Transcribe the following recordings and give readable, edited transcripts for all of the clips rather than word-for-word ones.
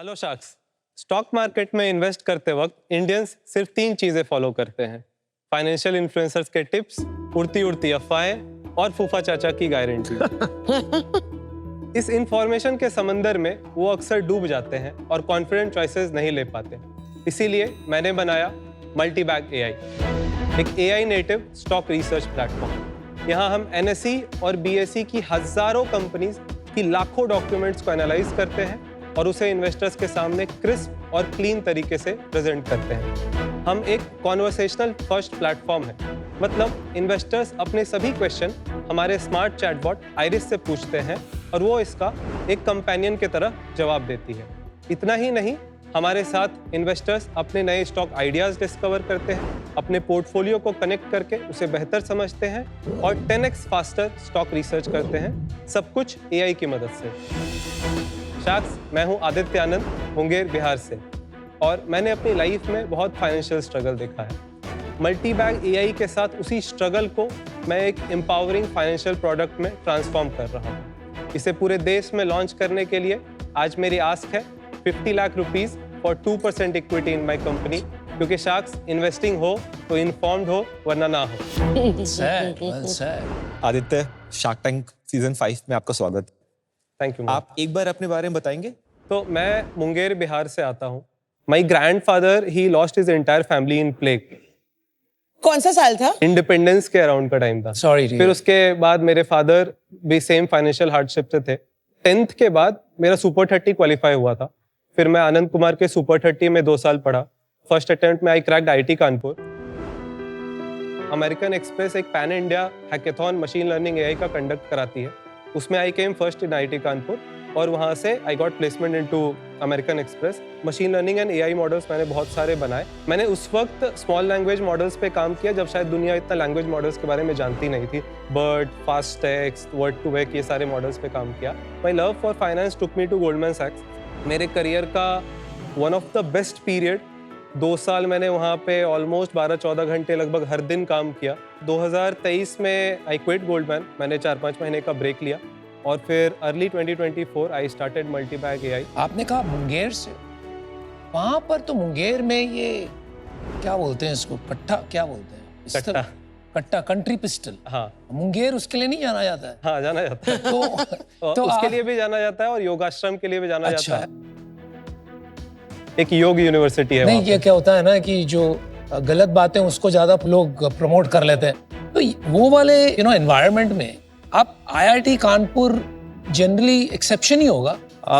Hello sharks. Stock market में invest करते वक्त इंडियंस सिर्फ 3 चीजें फॉलो करते हैं: फाइनेंशियल इन्फ्लुएंसर्स के टिप्स, उड़ती उड़ती अफवाहें और फूफा चाचा की गारंटी। इस इंफॉर्मेशन के समंदर में वो अक्सर डूब जाते हैं और कॉन्फिडेंट चॉइसेस नहीं ले पाते। इसीलिए मैंने बनाया मल्टीबैग एआई, एक AI native stock research platform. यहाँ हम एनएसई और बीएसई की हजारों कंपनीज की लाखों डॉक्यूमेंट्स को एनालाइज करते हैं और उसे इन्वेस्टर्स के सामने क्रिस्प और क्लीन तरीके से प्रेजेंट करते हैं। हम एक कॉन्वर्सेशनल फर्स्ट प्लेटफॉर्म है, मतलब इन्वेस्टर्स अपने सभी क्वेश्चन हमारे स्मार्ट चैटबॉट आइरिस से पूछते हैं और वो इसका एक कंपेनियन की तरह जवाब देती है। इतना ही नहीं, हमारे साथ इन्वेस्टर्स अपने नए स्टॉक आइडियाज डिस्कवर करते हैं, अपने पोर्टफोलियो को कनेक्ट करके उसे बेहतर समझते हैं और 10x फास्टर स्टॉक रिसर्च करते हैं, सब कुछ एआई की मदद से। शार्क्स, मैं हूं आदित्य आनंद, मुंगेर, बिहार से, और मैंने अपनी लाइफ में बहुत फाइनेंशियल स्ट्रगल देखा है। मल्टीबैग एआई के साथ उसी स्ट्रगल को मैं एक एम्पावरिंग फाइनेंशियल प्रोडक्ट में ट्रांसफॉर्म कर रहा हूं। इसे पूरे देश में लॉन्च करने के लिए आज मेरी आस्क है 50 lakh rupees for 2% equity in my company, क्योंकि शार्क्स, इन्वेस्टिंग हो तो इन्फॉर्म्ड हो, वरना ना हो। आदित्य, शार्क टैंक सीजन 5 में आपका स्वागत। Thank you. आप एक बार अपने बारे में बताएंगे? तो मैं मुंगेर, बिहार से आता हूँ। माई grandfather he lost his entire family in plague. कौन सा साल था? इंडिपेंडेंस के अराउंड का टाइम था। सॉरी। फिर उसके बाद मेरे फादर भी सेम फाइनेंशियल हार्डशिप से थे। 10th के बाद मेरा सुपर 30 क्वालिफाई हुआ था। फिर मैं आनंद कुमार के सुपर 30 में 2 साल पढ़ा। फर्स्ट अटेम्प्ट में I cracked IT Kanpur. American Express एक pan India hackathon machine learning AI का कंडक्ट कराती है। उसमें I came first in IT Kanpur और वहाँ से I got placement into American Express. Machine learning and AI models मैंने बहुत सारे बनाए। मैंने उस वक्त स्मॉल लैंग्वेज मॉडल्स पे काम किया जब शायद दुनिया इतना लैंग्वेज मॉडल्स के बारे में जानती नहीं थी। BERT, fast text, word to vec, ये सारे मॉडल्स पे काम किया। My love for finance took me to Goldman सैक्स। मेरे करियर का one of the best period. 2 साल मैंने वहाँ पे ऑलमोस्ट 12-14 घंटे लगभग हर दिन काम किया। 2023 में आई क्विट गोल्डमैन। मैंने 4-5 महीने का ब्रेक लिया और फिर अर्ली 2024 आई स्टार्टेड मल्टीबैग एआई। आपने कहा मुंगेर से, वहाँ पर तो मुंगेर में ये क्या बोलते हैं इसको, कट्टा क्या बोलते हैं? कट्टा, कंट्री पिस्टल। हाँ, मुंगेर उसके लिए नहीं जाना जाता है? हाँ, जाना जाता है। तो उसके लिए भी जाना जाता है और योगाश्रम के लिए भी जाना जाता है। एक योग यूनिवर्सिटी है। नहीं, ये क्या होता है ना कि जो गलत बातें उसको ज्यादा लोग प्रमोट कर लेते हैं, तो वो वाले एनवायरनमेंट में आप आईआईटी कानपुर जनरली एक्सेप्शन ही होगा।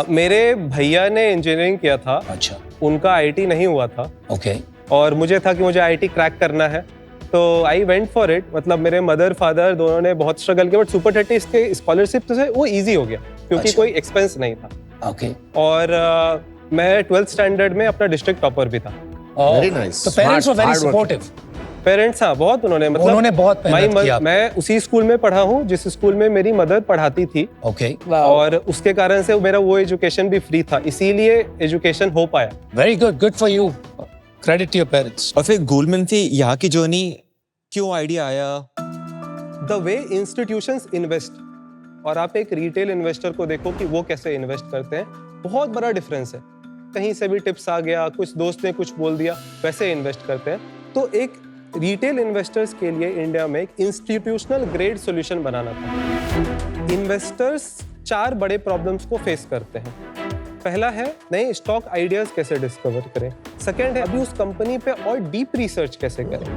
मेरे भैया ने इंजीनियरिंग किया था। अच्छा। उनका आईटी नहीं हुआ था। ओके। और मुझे था कि मुझे आईटी क्रैक करना है, तो आई वेंट फॉर इट। मतलब मेरे मदर फादर दोनों ने बहुत स्ट्रगल किया, बट सुपर 30 के स्कॉलरशिप से वो इजी हो गया क्योंकि अच्छा। कोई एक्सपेंस नहीं था। ओके। और मैं 12th स्टैंडर्ड में अपना डिस्ट्रिक्ट टॉपर भी था। Very nice. तो parents were very supportive. Parents, हाँ, बहुत उन्होंने बहुत मेहनत किया। मैं उसी स्कूल में पढ़ा हूँ जिस स्कूल में मेरी मदर पढ़ाती थी। ओके। और उसके कारण से मेरा वो एजुकेशन भी फ्री था, इसीलिए एजुकेशन हो पाया। Very good, good for you. Credit to your parents. और फिर गोल्डमैन से यहाँ की जर्नी क्यों आइडिया आया? द वे इंस्टीट्यूशंस इन्वेस्ट और आप एक रिटेल इन्वेस्टर को देखो कि वो कैसे इन्वेस्ट करते हैं, बहुत बड़ा डिफरेंस है। कहीं से भी टिप्स आ गया, कुछ दोस्त ने कुछ बोल दिया, वैसे इन्वेस्ट करते हैं। तो एक रिटेल इन्वेस्टर्स के लिए इंडिया में एक इंस्टीट्यूशनल ग्रेड सॉल्यूशन बनाना था। इन्वेस्टर्स 4 बड़े प्रॉब्लम्स को फेस करते हैं। पहला है नए स्टॉक आइडियाज कैसे डिस्कवर करें। सेकंड है अभी उस कंपनी पे और डीप रिसर्च कैसे करें।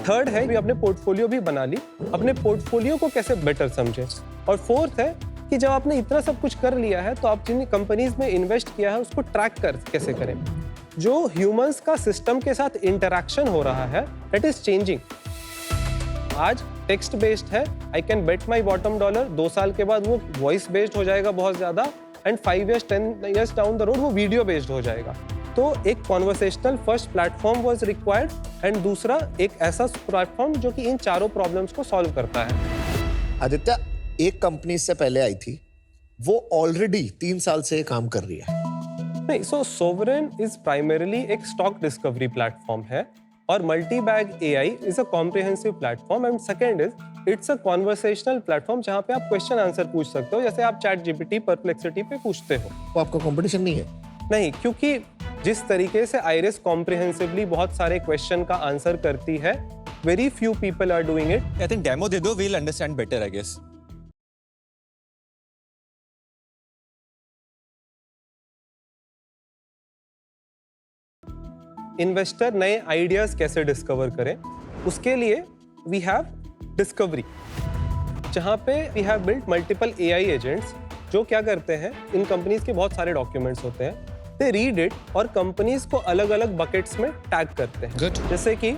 थर्ड है कि अपने पोर्टफोलियो भी बना ली, अपने पोर्टफोलियो को कैसे बेटर समझें। और फोर्थ है कि जब आपने इतना सब कुछ कर लिया है तो आप जिन कंपनीज में इन्वेस्ट किया है उसको ट्रैक कैसे करें। जो ह्यूमंस का सिस्टम के साथ इंटरैक्शन हो रहा है, दैट इज चेंजिंग। आज टेक्स्ट बेस्ड है, I can bet my bottom dollar. 2 साल के बाद वो वॉइस बेस्ड हो जाएगा बहुत ज्यादा, and 5 years 10 years down the road वो वीडियो बेस्ड हो जाएगा। तो एक conversational first platform was required, and दूसरा एक ऐसा प्लेटफॉर्म जो कि इन चारों प्रॉब्लम्स को सॉल्व करता है। आदित्य, एक कंपनी से पहले आई थी, वो ऑलरेडी 3 साल से काम कर रही है। नहीं, सो सोवरेन इज प्राइमरीली एक स्टॉक डिस्कवरी प्लेटफॉर्म है और multibag AI is a comprehensive platform. And second is it's a conversational platform जहां पे आप क्वेश्चन आंसर पूछ सकते हो, जैसे आप चैट जीपीटी, परप्लेक्सिटी पे पूछते हो। तो आपका कंपटीशन नहीं है? नहीं, क्योंकि जिस तरीके से आइरिस कॉम्प्रिहेंसिवली बहुत सारे क्वेश्चन का आंसर करती है, very few people are doing it. I think demo दे दो, we'll understand better I guess. Investor नए आइडियाज कैसे डिस्कवर करें, उसके लिए वी हैव डिस्कवरी, जहाँ पे we have built multiple AI agents जो क्या करते हैं, इन कंपनीज के बहुत सारे डॉक्यूमेंट्स होते हैं, दे रीड इट और कंपनीज को अलग अलग बकेट्स में टैग करते हैं. Good. जैसे कि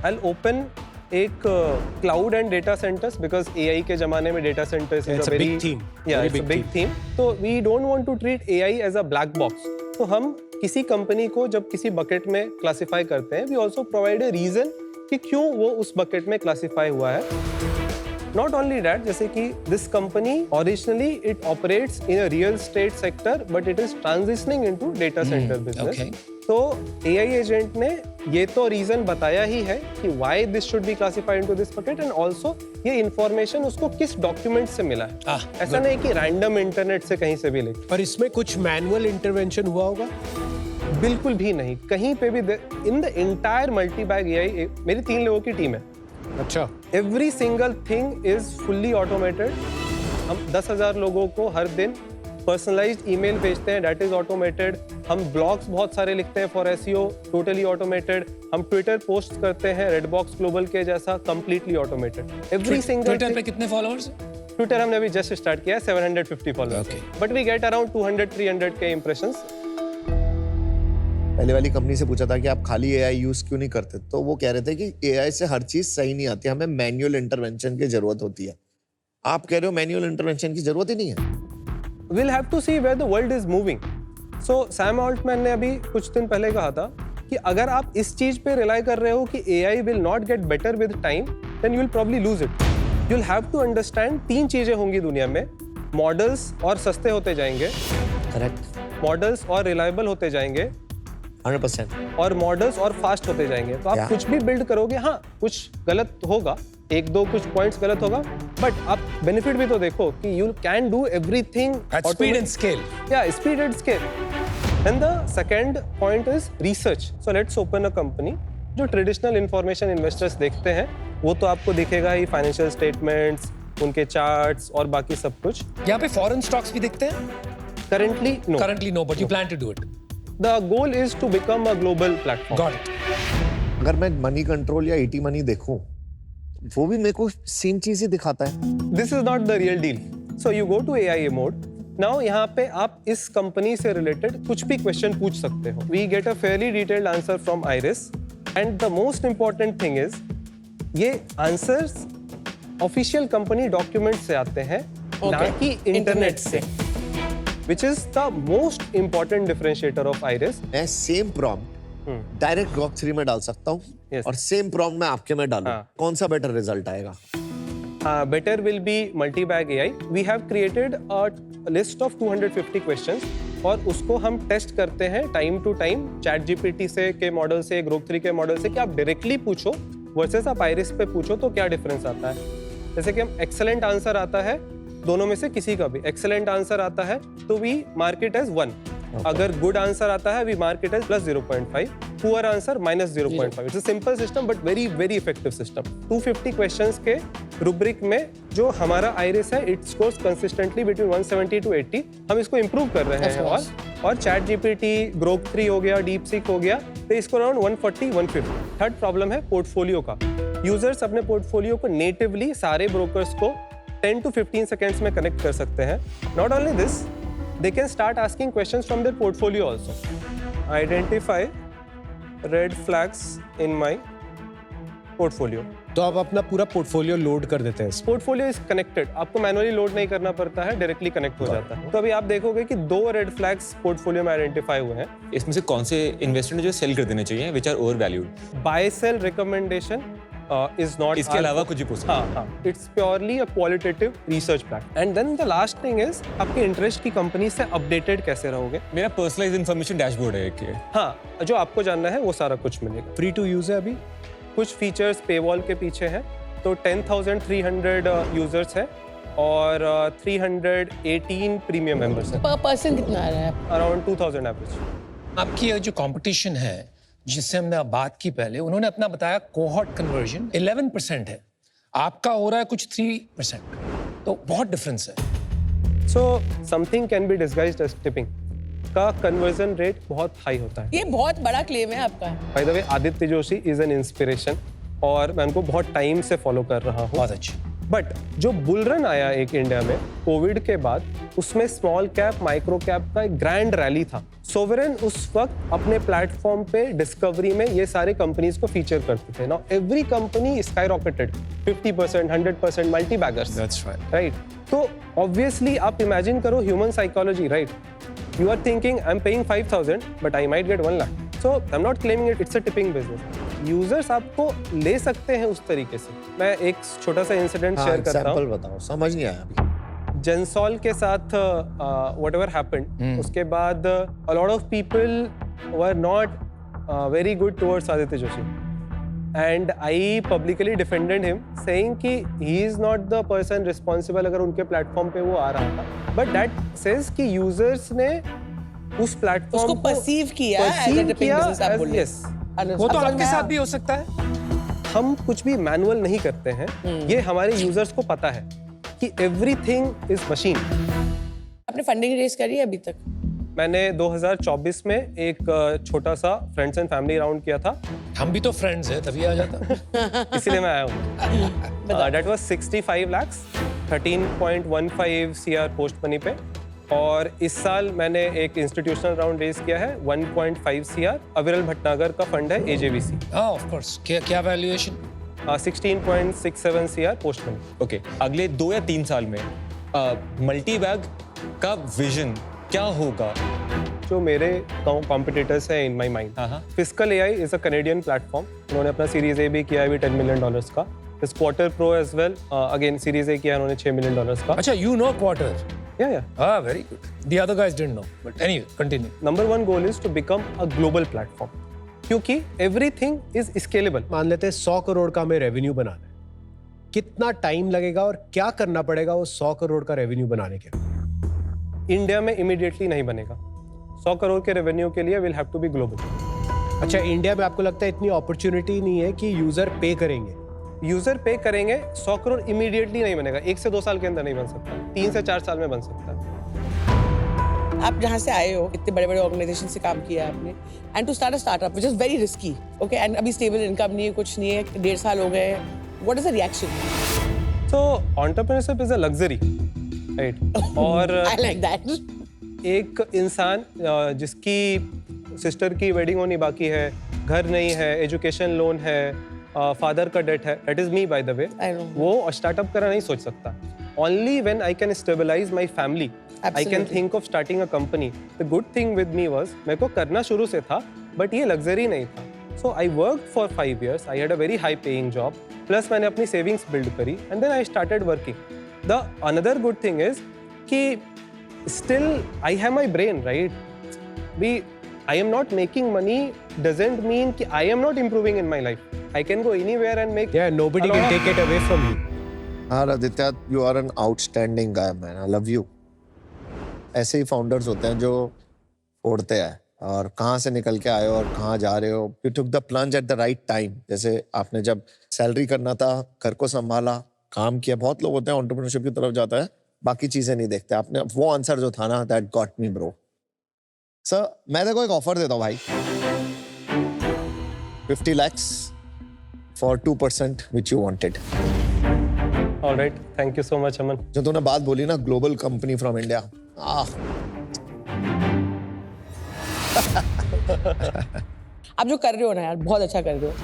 आई ओपन एक cloud and data centres, because AI के जमाने में data centres is a very big theme. Yeah, Very it's a big big theme. तो we don't want to treat AI as a black box. तो हम किसी company को जब किसी बकेट में क्लासिफाई करते हैं, we also provide a reason कि क्यों वो उस बकेट में क्लासिफाई हुआ है. Not only that, जैसे कि this company originally it operates in a real estate sector, but it is transitioning into data center business. okay. तो AI एजेंट ने ये तो रीजन बताया ही है कि why this should be classified into this bucket, and also ये information उसको किस डॉक्यूमेंट से मिला है. ऐसा नहीं कि रैंडम इंटरनेट से कहीं से भी ले. और इसमें कुछ मैनुअल इंटरवेंशन हुआ होगा? बिल्कुल भी नहीं, कहीं पे भी. इन द एंटायर मल्टीबैग एआई, मेरी 3 लोगों की टीम है. अच्छा. Every single thing is fully automated. हम 10,000 लोगों को हर दिन पर्सनलाइज्ड ईमेल भेजते हैं, दैट इज ऑटोमेटेड. हम ब्लॉग्स बहुत सारे लिखते हैं फॉर एसईओ, टोटली ऑटोमेटेड. हम ट्विटर पोस्ट करते हैं रेडबॉक्स ग्लोबल के जैसा, completely automated. Every single. Twitter पे कितने फॉलोअर्स? ट्विटर हमने अभी जस्ट स्टार्ट किया है, 750 followers, but we get around 200-300 के इंप्रेशंस. पहले वाली कंपनी से पूछा था कि आप खाली एआई यूज क्यों नहीं करते, तो वो कह रहे थे कि एआई से हर चीज सही नहीं आती, हमें मैनुअल इंटरवेंशन की जरूरत होती है. आप कह रहे हो मैनुअल इंटरवेंशन की जरूरत ही नहीं है. We'll have to see where the world is moving. So Sam Altman ने अभी कुछ दिन पहले कहा था कि अगर आप इस चीज पे रिलाई कर रहे हो कि AI will not get better with time, then you'll probably lose it. You'll have to understand 3 चीजें होंगी दुनिया में. मॉडल्स और सस्ते होते जाएंगे, करेक्ट. मॉडल्स और रिलायबल होते जाएंगे, 100%. और मॉडल्स और फास्ट होते जाएंगे. तो आप Yeah. कुछ भी बिल्ड करोगे, हाँ कुछ गलत होगा, 1-2 कुछ पॉइंट्स गलत होगा, बट आप बेनिफिट भी तो देखो कि you can do everything At speed and scale. Yeah, speed and scale. And the second point is research. So let's open a company. जो ट्रेडिशनल इंफॉर्मेशन इन्वेस्टर्स देखते हैं, वो तो आपको दिखेगा ही, फाइनेंशियल स्टेटमेंट्स, उनके चार्ट्स और बाकी सब कुछ. यहाँ पे फॉरेन स्टॉक्स भी दिखते हैं? Currently, no. Currently no, but you plan to do it. The goal is to become a global platform. Got it. अगर मैं मनी कंट्रोल या ईटी मनी देखूं, वो भी मेरे को सेम चीज ही दिखाता है. This is not the real deal. So you go to AIA mode. Now यहाँ पे आप इस कंपनी से रिलेटेड कुछ भी क्वेश्चन पूछ सकते हो. We get a fairly detailed answer from Iris. And the most important thing is, ये आंसर्स ऑफिशियल कंपनी डॉक्यूमेंट से आते हैं, ना कि इंटरनेट से. Which is the most important differentiator of Iris. मैं सेम प्रॉम्प्ट डायरेक्ट ग्रॉक 3 में डाल सकता हूँ. Yes. और सेम प्रॉम्प्ट मैं आपके में डालूं, हाँ. कौन सा बेटर रिजल्ट आएगा? Better will be multi-bag AI. We have created a list of 250 questions और उसको हम टेस्ट करते हैं टाइम टू टाइम ChatGPT से के मॉडल से, Grok 3 के मॉडल से, कि आप डायरेक्टली पूछो वर्सेस आप Iris पे पूछो तो क्या डिफरेंस आता है. जैसे कि हम एक्सेलेंट आंसर आता है, दोनों में से किसी का भी एक्सेलेंट आंसर आता है तो वी मार्क इट एज 1. अगर गुड आंसर आता है, we mark it as +0.5, poor answer -0.5. It's a simple system but very very effective system. 250 questions के रुब्रिक में जो हमारा आइरिस है, it scores consistently between 170 to 80. हम इसको इंप्रूव कर रहे हैं. और ChatGPT, Grok 3 हो गया, DeepSeek हो गया, तो इसको अराउंड 140-150. थर्ड प्रॉब्लम है पोर्टफोलियो का. यूजर्स अपने पोर्टफोलियो को नेटिवली सारे ब्रोकर्स को 10 to 15 seconds में कनेक्ट कर सकते हैं. Not only this, they can start asking questions from their portfolio also. Identify red flags in my portfolio. तो आप अपना पूरा पोर्टफोलियो लोड कर देते हैं. पोर्टफोलियो इज कनेक्टेड, आपको मैनुअली लोड नहीं करना पड़ता है, डायरेक्टली कनेक्ट हो जाता है. तो अभी आप देखोगे कि 2 रेड फ्लैग्स पोर्टफोलियो में आइडेंटिफाई हुए हैं. इसमें से कौन से इन्वेस्टर ने जो सेल कर देने चाहिए, which are overvalued? Buy sell recommendation is not. इसके अलावा कुछ भी पूछ सकते हैं. हाँ, it's purely a qualitative research plan. And then the last thing is, आपके इंटरेस्ट की कंपनी से अपडेटेड कैसे रहोगे. मेरा पर्सनलाइज्ड इन्फॉर्मेशन डैशबोर्ड है एक. हाँ, जो आपको जानना है वो सारा कुछ मिलेगा. फ्री टू यूज है अभी. कुछ फीचर्स पेवॉल के पीछे हैं, तो 10,300 यूजर्स है और 318 प्रीमियम मेंबर्स हैं, पर पर्सन कितना आ रहा है? Around 2000 average. आपकी ये जो कंपटीशन है जिससे हमने बात की पहले, उन्होंने अपना बताया कोहॉर्ट कन्वर्जन 11% है, आपका हो रहा है कुछ 3%, तो बहुत डिफरेंस है। So something can be disguised as tipping का कन्वर्जन रेट बहुत हाई होता है। ये बहुत बड़ा क्लेम है आपका। Bye the way Aditya Joshi is an inspiration और मैं उनको बहुत टाइम से फॉलो कर रहा हूँ। बहुत अच्छी। बट जो बुल रन आया एक इंडिया में कोविड के बाद, उसमें स्मॉल कैप माइक्रो कैप का एक ग्रैंड रैली था। सोवरेन उस वक्त अपने प्लेटफॉर्म पे डिस्कवरी में ये सारे कंपनीज को फीचर करते थे। Now every company sky rocketed 50%, 100% multi beggars. That's right. Right? तो ऑब्वियसली आप इमेजिन करो human psychology, right? You are thinking I'm paying 5,000 but I might get 1 lakh. So I'm not claiming it's a tipping business. Users आपको ले सकते हैं उस तरीके से। मैं एक छोटा सा इंसिडेंट शेयर करता हूँ। एग्जांपल बताओ, समझ नहीं आया अभी। जेंसॉल के साथ whatever happened, उसके बाद a lot of people were not very good towards Aditya Joshi. And I publicly defended him, saying कि he is not the person responsible अगर उनके प्लेटफॉर्म पे वो आ रहा था। But that says कि users ने उस प्लेटफॉर्म उसको perceive किया as a tipping business, आप बोल रहे हैं। yes। वो तो अब आपके समझ में साथ आया। भी हो सकता है। हम कुछ भी मैनुअल नहीं करते हैं, ये हमारे यूजर्स को पता है कि एवरीथिंग इज मशीन। आपने फंडिंग रेज करी है अभी तक? मैंने 2024 में एक छोटा सा फ्रेंड्स एंड फैमिली राउंड किया था, हम भी तो फ्रेंड्स हैं, तभी आ जाता। इसीलिए मैं आया हूँ। That was 65 lakhs, 13.15 CR post money पे। और इस साल मैंने एक इंस्टीट्यूशनल राउंड रेज किया है 1.5 CR, अविरल भटनागर का फंड है AJVC। हाँ, ऑफ कोर्स। क्या valuation? 16.67 CR post money. Okay, अगले 2 या 3 साल में मल्टी बैग का विजन क्या होगा? जो मेरे कॉम्पिटिटर्स हैं in my mind, fiscal AI is a Canadian platform. उन्होंने अपना सीरीज A भी किया है, भी $10 million का। इस quarter pro as well, again series A किया उन्होंने $6 million का। अच्छा, you know Quarter. Yeah. Ah, very good. The other guys didn't know, but anyway, continue. Number one goal is to become a global platform, क्योंकि everything is scalable. मान लेते हैं 100 करोड़ का हमें रेवेन्यू बनाना है, कितना टाइम लगेगा और क्या करना पड़ेगा वो 100 करोड़ का रेवेन्यू बनाने के लिए? इंडिया में इमीडिएटली नहीं बनेगा। 100 करोड़ के रेवेन्यू के लिए will have to be global. अच्छा, इंडिया में आपको लगता है इतनी अपॉर्चुनिटी नहीं है कि यूजर पे करेंगे? यूजर पे करेंगे, 100 करोड़ इमीडिएटली नहीं बनेगा, 1 से 2 साल के अंदर नहीं बन सकता, 3 से 4 साल में बन सकता है। आप जहाँ से आए हो, इतने बड़े बड़े ऑर्गेनाइजेशन से काम किया आपने, and to start a startup which is very risky, okay, and अभी स्टेबल इनकम नहीं है, कुछ नहीं है, 1.5 साल हो गए, what is the reaction? So entrepreneurship is a luxury, right? और आई लाइक दैट। एक इंसान जिसकी सिस्टर की वेडिंग होनी बाकी है, घर नहीं है, एजुकेशन लोन है, फादर का डेट है, that is me by the way, I know. वो स्टार्टअप करना नहीं सोच सकता। Only when I can stabilize my family I can think of starting a company. The good thing with me was, मेरे को करना शुरू से था, बट ये लग्जरी नहीं था। So I worked for 5 years, I had a very high paying job, plus मैंने अपनी सेविंग्स बिल्ड करी, and then I started working. The another good thing is कि still I have my brain, right? I am not making money doesn't mean कि I am not improving in my life. I can go anywhere and make. Yeah, nobody will take it away from you. हाँ Aditya, you are an outstanding guy, man. I love you. ऐसे ही founders होते हैं जो फोड़ते हैं और कहाँ से निकल के आए हो और कहाँ जा रहे हो। You took the plunge at the right time. जैसे आपने जब सैलरी करना था, घर को संभाला, काम किया। बहुत लोग होते हैं एंटरप्रेन्योरशिप की तरफ जाता है, बाकी चीजें नहीं देखते। आपने वो आंसर जो था ना, that got me bro. Sir, मैं देखो एक ऑफर देता हूँ भाई, 50 lakhs for 2% which you wanted. All right, thank you so much, Aman. जो तूने बात बोली ना, ग्लोबल कंपनी फ्रॉम इंडिया, आप जो कर रहे हो ना यार, बहुत अच्छा कर रहे हो,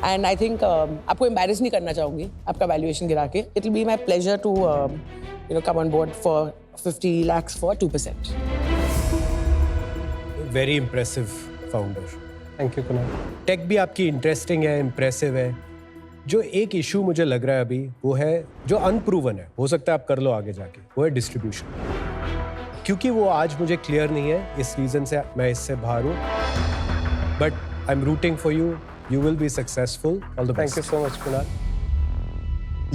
एंड आई थिंक आपको एम्बैरेस नहीं करना चाहूंगी आपका वैल्यूएशन गिरा के। It will be my pleasure to come on board for 50 lakhs for 2%. Very impressive founder. Thank you, Kunal. Tech भी आपकी इंटरेस्टिंग है, इम्प्रेसिव है। जो एक इशू मुझे लग रहा है अभी, वो है जो अनप्रूवन है, हो सकता है आप कर लो आगे जाके, वो है डिस्ट्रीब्यूशन। क्योंकि वो आज मुझे क्लियर नहीं है, इस रीजन से मैं इससे बाहर हूँ, but I am rooting for you, you will be successful. All the best. Thank you so much, Kunal.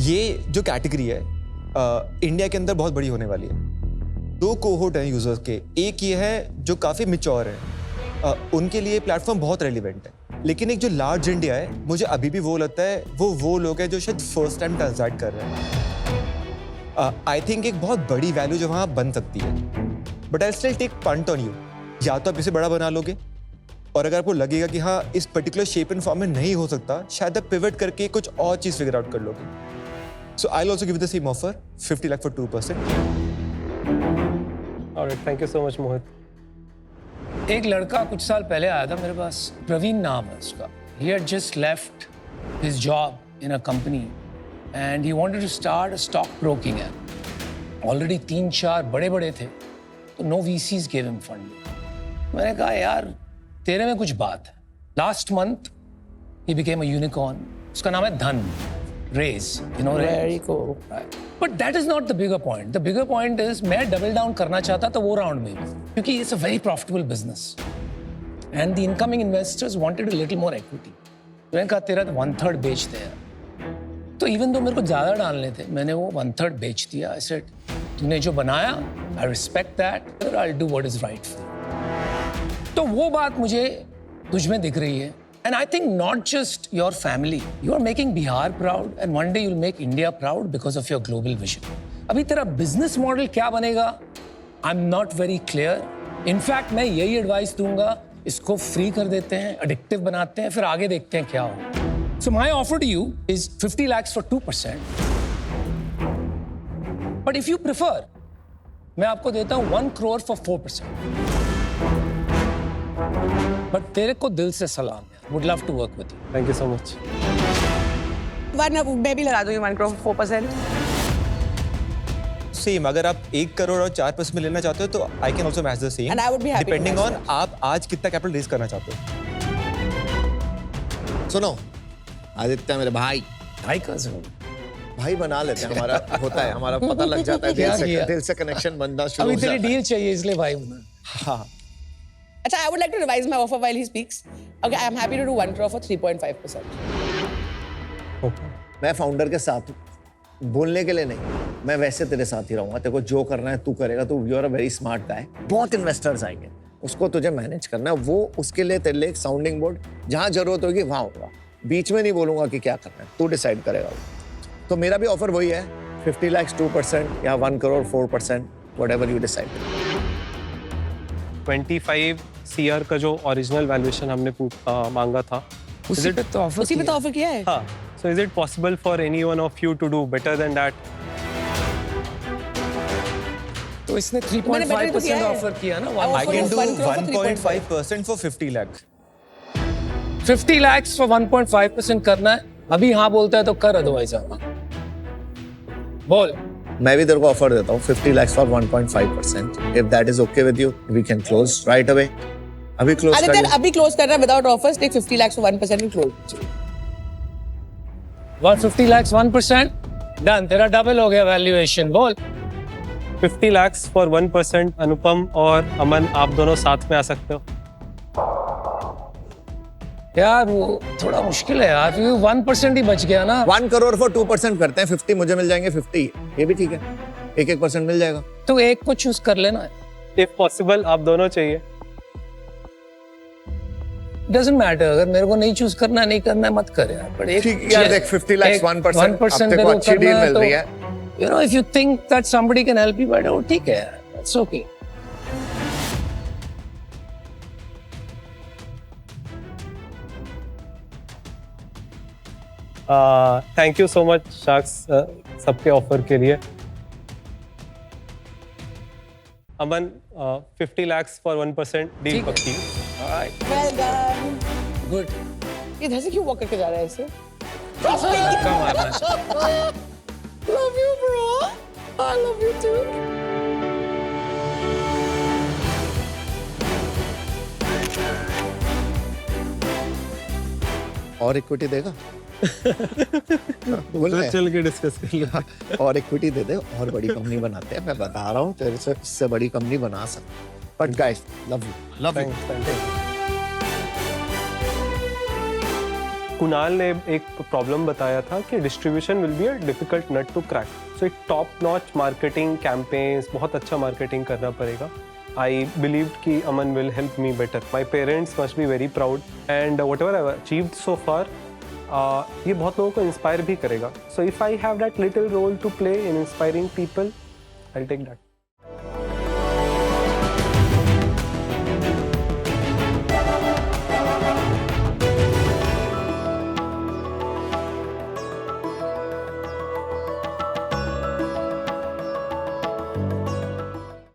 ये जो कैटेगरी है इंडिया के अंदर बहुत बड़ी होने वाली है। 2 कोहोर्ट हैं यूजर्स के, एक ये है जो काफ़ी मिच्योर है, उनके लिए प्लेटफॉर्म बहुत रेलिवेंट है। लेकिन एक जो लार्ज इंडिया है, मुझे अभी भी वो लगता है वो लोग हैं जो शायद फर्स्ट टाइम ट्रांजैक्ट कर रहे हैं। आई थिंक एक बहुत बड़ी वैल्यू जो वहाँ बन सकती है, but I still take punt on you. या तो आप इसे बड़ा बना लोगे, और अगर आपको लगेगा कि हाँ इस पर्टिकुलर शेप एंड फॉर्म में नहीं हो सकता, शायद आप पिवट करके कुछ और चीज़ फिगर आउट कर लोगे। So I will also give the same offer, 50 lakh for 2%। Alright, thank you so much Mohit. एक लड़का कुछ साल पहले आया था मेरे पास, प्रवीण नाम है उसका। He had just left his job in a company and he wanted to start a stock broking app. Already 3-4 बड़े थे, तो no VCs gave him funding. मैंने कहा यार तेरे में कुछ बात है। Last month he became a unicorn. उसका नाम है धन, Raise, you know Raise. Very cool. Right. But that is not the bigger point. The bigger point is मैं double down करना चाहता था वो राउंड में भी, क्योंकि it's a very profitable business. And the incoming investors wanted a little more equity. तो मैंने कहा तेरा 1/3 बेच दे यार। तो even though मेरे को ज़्यादा डालने थे, मैंने वो 1/3 बेच दिया। I said, तूने जो बनाया, I respect that, but I'll do what is right for you. तो वो बात मुझे तुझ में दिख रही है। And I think not just your family, you are making Bihar proud, and one day you'll make India proud because of your global vision. अभी तेरा business model क्या बनेगा? I'm not very clear. In fact, मैं यही advice दूंगा, इसको free कर देते हैं, addictive बनाते हैं, फिर आगे देखते हैं क्या होगा। So my offer to you is 50 lakhs for 2%. But if you prefer, मैं आपको देता हूँ 1 crore for 4%. But तेरे को दिल से सलाम है। Would love to work with you. Thank you so much. मैं भी लगा दूंगी 1 crore 4%. सेम, अगर आप 1 करोड़ और 4% में लेना चाहते हो तो I can also match the same, And I would be happy to depending match on that. आप आज कितना कैपिटल रेज करना चाहते हो। सुनो आदित्य मेरे भाई, भाई cousin. भाई बना लेते हैं, हमारा होता है, हमारा पता लग जाता है, क्या किया? दिल से कनेक्शन बनना शुरू अभी हो तेरी जाता है। डील चाहिए इसलिए भाई बना। हाँ, अच्छा, I would like to revise my offer while he speaks. Okay, I'm happy to do 1 crore for 3.5%. मैं फाउंडर के साथ हूं, बोलने के लिए नहीं, मैं वैसे तेरे साथ ही रहूंगा। तेरे को जो करना है तू करेगा, तू you are a very smart guy. बहुत इन्वेस्टर्स आएंगे, उसको तुझे मैनेज करना है, वो उसके लिए तेरे लिए एक साउंडिंग बोर्ड, जहां जरूरत होगी वहां होगा। बीच में नहीं बोलूंगा कि क्या करना है, तू डिसाइड करेगा वो। तो मेरा भी ऑफर वही है, 50 lakhs 2% या 1 crore 4%, whatever you decide. 25 CR का जो ओरिजिनल वैल्यूएशन हमने मांगा था, उसी पे तो ऑफर उसी पे तो ऑफर किया है। हाँ, so is it possible for any one of you to do better than that? तो इसने मैंने better तो किया 3.5% है। ऑफर किया ना। I I can do 1 crore for 1.5% for 50 lakh. 50 lakhs for 1.5% करना है। अभी हाँ बोलता है तो कर, अदरवाइज बोल। मैं भी तेरे को ऑफर देता हूँ 50 lakhs for 1.5%. If that is okay with you, we can close right away. अभी close कर आदित्य, ले। अभी क्लोज करना without offers, take 50 lakhs for 1% and close. 150 lakhs 1%, done. तेरा डबल हो गया वैल्यूएशन। बोल। 50 lakhs for 1%। अनुपम और अमन, आप दोनों साथ में आ सकते हो। यार वो थोड़ा मुश्किल है यार, क्योंकि 1% ही बच गया ना। 1 crore for 2% करते हैं, 50 मुझे मिल जाएंगे, 50 ये भी ठीक है, 1% मिल जाएगा। तो एक को चूज कर लेना। If possible, आप दोनों चाहिए। डजंट मैटर, अगर मेरे को नहीं चूज करना, नहीं करना है, मत कर यार। पर एक ठीक यार, देख 50 lakhs 1%, अब तेरे को अच्छी डील मिल रही है। You know, if you think that somebody can help you better, ठीक है यार, that's okay. Thank you so much sacks, सबके ऑफर के लिए। अमन, 50 lakhs for 1% डील ठीक है। पक्की। Alright, Well done. good. ये इधर से क्यों वॉक करके जा रहा है ऐसे? धक्का मारना चाहिए। Love you, bro. I love you too. और इक्विटी देगा? बोल रहे हैं। चल के डिस्कस कर लिया। और इक्विटी दे दे, और बड़ी कंपनी बनाते हैं। मैं बता रहा हूँ तेरे से, इससे बड़ी कंपनी बना सकते। But guys, love you, love you. Kunal ने एक प्रॉब्लम बताया था कि distribution will be a difficult nut to crack. So with top notch marketing campaigns, बहुत अच्छा मार्केटिंग करना पड़ेगा. I believed कि Aman will help me better. My parents must be very proud and whatever I've achieved so far, ये बहुत लोगों को inspire भी करेगा. So if I have that little role to play in inspiring people, I'll take that.